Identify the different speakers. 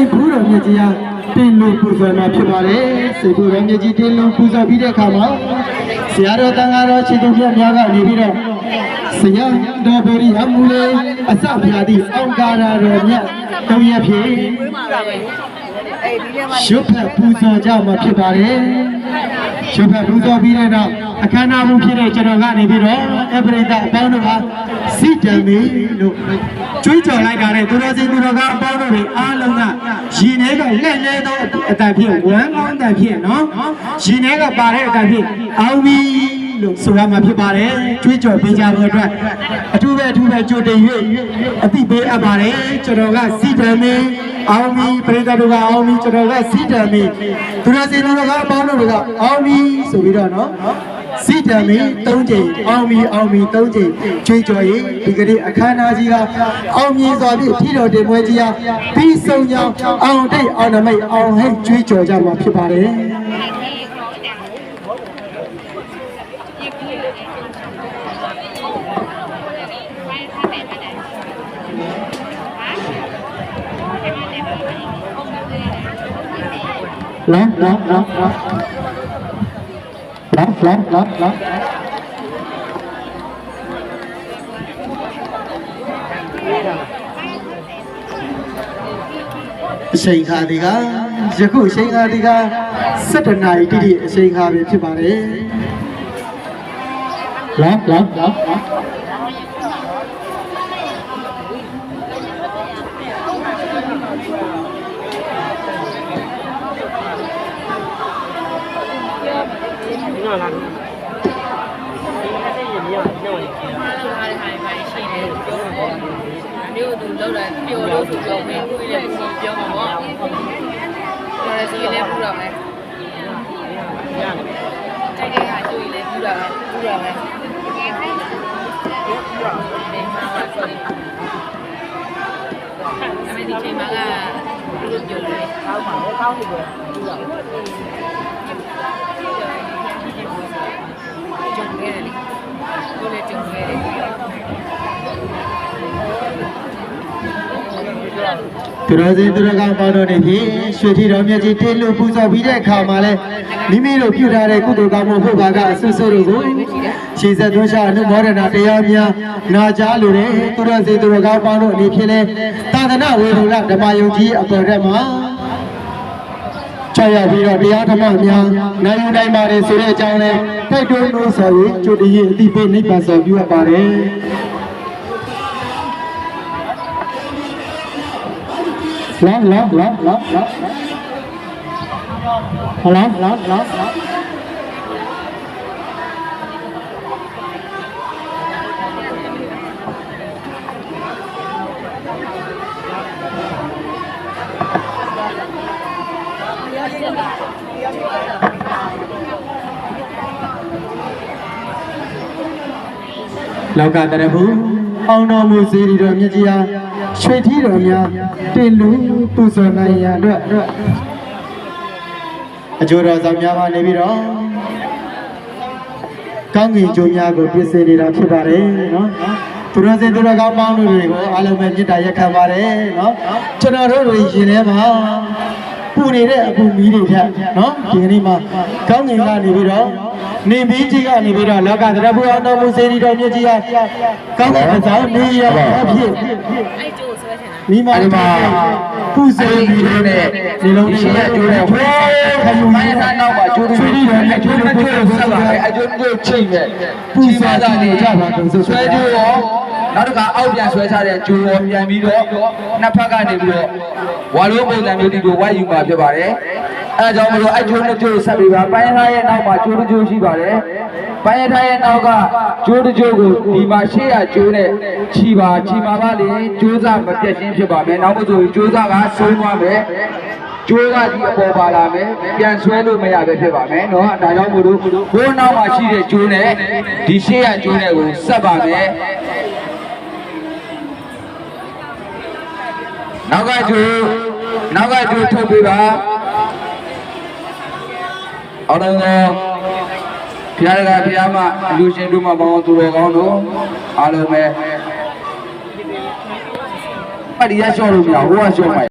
Speaker 1: စိတ်ဘူးတော်မြတ်ကြီးဟာတင်လို့ပူဇော်မှာဖြစ်ပါတယ်စိတ်ဘူးတော်မြတ်ကြီးတင်လို့ပူဇော်ပြီးတဲ့အခါမှာဆရာတော်တန်ဃာတော်ခြေသူမြတ်များကနေပြီးတော့ဆရာတော်ဗေရီအမူလေးအစဖျားသည့်အောင်ကာရတော်မြတ်တုံးရဖြစ်ရှုပ်ဖက်ပူဇော်ကြမှာဖြစ်ပါတယ်ရှုပ်ဖက်ပူဇော်ပြီးတဲ့နောက်အခမ်းအနားမှုဖြစ်တဲ့ကျွန်တော်ကနေပြီးတော့အပရိသတ်အပေါင်းတို့ဟာစီတံမီလို့ကျွေးကြော်လိုက်တာနဲ့သူတော်စင်သူတော်ကအပေါင်းတို့တွေအားလုံးကရင်ထဲကလက်လဲသောအတန်ဖြစ်ဝမ်းကောင်းတန်ဖြစ်နော်ရင်ထဲကပါတဲ့အတန်ဖြစ်အောင်ပြီလို့ဆိုရမှာဖြစ်ပါတယ်ကျွေးကြော်ပေးကြဖို့အတွက်အထူးပဲကြိုတင်၍အသိပေးအပ်ပါတယ်ကျွန်တော်ကစီတံမီအောင်ပြီပရိသတ်တို့ကအောင်ပြီကျွန်တော်ကစီတံမီသူတော်စင်သူတော်ကအပေါင်းတို့ကအောင်ပြီဆိုပြီးတော့နော်စီတံမီ3ကြိမ်အောင်ပြီ3ကြိမ်ကျွေးကြော်ရင်ဒီကနေ့အခမ်းအနားကြီးကအောင်မြင်စွာဖြင့်ထီတော်တင်ပွဲကြီးဟာပြီးဆုံးကြောင်းအောင်တိတ်အောင်နမိတ်အောင်ဟိတ်ကျွေးကြော်ကြမှာဖြစ်ပါတယ်လာအချိန်ခါဒီကယခုအချိန်ခါဒီက17နာရီတိတိအချိန်ခါပဲဖြစ်ပါတယ်လာ
Speaker 2: မျိုးသူလောက်တာပြောလို့ဆိုပြောမင်းကိုလည်းပြောမှာပေါ့ပြောရစီလည်းပူတာပဲတိုက်တဲ့ဟာကျွေးလည်းပူတာပဲနေမှာပါ sorry အမေဒီချိန်မှာကဘယ်လိုပြောလဲကောင်းပါလေကောင်းပြီပဲပူတာကျုံခဲ့တယ်ကိုလည်းကျုံခဲ့တယ်
Speaker 1: သူတော်စင်သူတော်ကောင်းပေါင်းတို့နေဖြင့်ရွှေထီတော်မြတ်ကြီးတေလို့ပူဇော်ပြီးတဲ့အခါမှာလဲမိမိတို့ပြုထားတဲ့ကုသိုလ်ကောင်းမှုဟုတ်ပါကအဆွဆွတို့ကိုခြေဆက်သွန်းရှာအနုမောဒနာတရားများနာကြားလိုတဲ့သူတော်စင်သူတော်ကောင်းပေါင်းတို့အနေဖြင့်လဲသာသနာဝေဒုလဓမ္မယုံကြီးအပေါ်တက်မှာချရပြီးတော့တရားဓမ္မများနိုင်ယူနိုင်ပါတယ်ဆိုတဲ့အကြောင်းလဲတိုက်တွန်းလို့ဆိုရင်ကျိုးတည်းအတိပိနိဗ္ဗာန်ဆိုပြုအပ်ပါတယ်လာလောကတရဘူးအောင်တော်မူစေရီတော်မြတ်ကြီးဟာရွှေထီတော်များတင်လူပူဇော်နိုင်ရအတွက်အကျိုးတော်ဆောင်များပါနေပြီးတော့ကောင်းကင်ကျိုးများကိုပြည့်စုံနေတာဖြစ်ပါတယ်နော်သူတော်စင်သူတော်ကောင်းပေါင်းတို့တွေကိုအားလုံးပဲမေတ္တာရက်ခံပါတယ်နော်ကျွန်တော်တို့ရင်ထဲမှာပူနေတဲ့အပူမီးတွေထက်နော်ဒီကနေ့မှာကောင်းကင်ကနေပြီးတော့နေမင်းကြီးကနေပြီးတော့လောကသရဘူးအောင်တော်မူစေရီတော်မြတ်ကြီးဟာကောင်းကင်အဆောင်နေရအဖြစ်
Speaker 2: အဲ့ကျိုးဆွဲချင်တာ
Speaker 1: မိမတို့ပူဇော်ပြီးတဲ့ဒီလုံးရှိတဲ့ကျိုးတဲ့ဝဲခယူမိုင်းသားနောက်မှာကျိုးတွေရှိတယ်အကျိုးတွေဆက်လာတယ်အကျိုးတွေချိန်နဲ့ပူဇော်တာနေကြပါတော့ဆွဲကျိုးရောနောက်တစ်ခါအောက်ပြန်ဆွဲချတဲ့ကျိုးရောပြန်ပြီးတော့နှစ်ဖက်ကနေပြီးတော့ဝါလုံးပုံစံမျိုးဒီလိုဝိုက်ယူမှာဖြစ်ပါတယ်အဲကြောင့်မလို့အကျိုးနဲ့ကျိုးဆက်ပြီးပါပိုင်းသားရဲ့နောက်မှာကျိုးတစ်ကျိုးရှိပါတယ်ပိုင်းသားရဲ့နောက်ကကျိုးတစ်ကျိုးကိုဒီမှာရှေ့ရကျိုးနဲ့ခြီပါလေကျိုးစားမပြတ်ချင်းဖြစ်ပါမယ်နောက်မှဆိုကျိုးစားကဆုံးသွားမယ်ကျိုးကဒီအပေါ်ပါလာမယ်ပြန်ဆွဲလို့မရပဲဖြစ်ပါမယ်နော်ဒါကြောင့်မို့လို့ဘိုးနောက်မှာရှိတဲ့ကျိုးနဲ့ဒီရှေ့ရကျိုးနဲ့ကိုဆက်ပါမယ်နောက်ကကျိုးထုတ်ပေးပါအောင်တော်ဘုရားကဘုရားမအလူရှင်တို့မှာပေါင်းသူတော်ကောင်းတို့အားလုံးပဲအဒီရရှော့လို့မရဟိုကရှော့မှာ